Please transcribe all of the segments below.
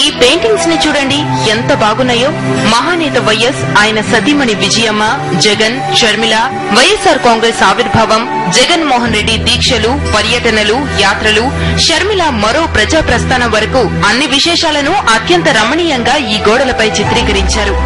ఈ పెయింటింగ్స్ ని చూడండి ఎంత బాగున్నాయో. మహానేత వైఎస్, ఆయన సతీమణి విజయమ్మ, జగన్, షర్మిల, వైఎస్ఆర్ కాంగ్రెస్ ఆవిర్భావం, జగన్మోహన్ రెడ్డి దీక్షలు, పర్యటనలు, యాత్రలు, షర్మిల మరో ప్రజా ప్రస్థానం వరకు అన్ని విశేషాలను అత్యంత రమణీయంగా ఈ గోడలపై చిత్రీకరించారు.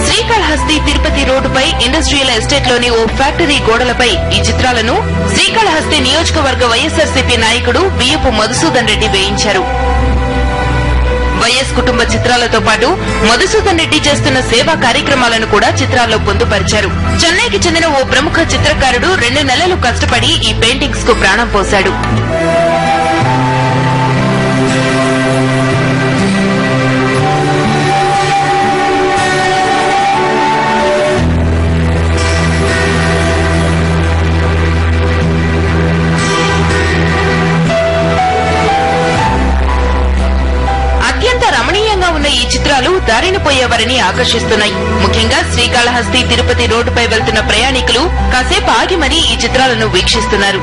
శ్రీకాళహస్తి తిరుపతి రోడ్డుపై ఇండస్ట్రియల్ ఎస్టేట్ లోని ఓ ఫ్యాక్టరీ గోడలపై ఈ చిత్రాలను శ్రీకాళహస్తి నియోజకవర్గ వైఎస్సార్సీపీ నాయకుడు బియ్యపు మధుసూదన్ రెడ్డి వేయించారు. వైఎస్ కుటుంబ చిత్రాలతో పాటు మధుసూదన్ రెడ్డి చేస్తున్న సేవా కార్యక్రమాలను కూడా చిత్రాల్లో పొందుపరిచారు. చెన్నైకి చెందిన ఓ ప్రముఖ చిత్రకారుడు 2 నెలలు కష్టపడి ఈ పెయింటింగ్స్ కు ప్రాణం పోశాడు. రమణీయంగా ఉన్న ఈ చిత్రాలు దారిన పోయేవారిని ఆకర్షిస్తున్నాయి. ముఖ్యంగా శ్రీకాళహస్తి తిరుపతి రోడ్డుపై వెళ్తున్న ప్రయాణికులు కాసేపు ఆగి మరీ ఈ చిత్రాలను వీక్షిస్తున్నారు.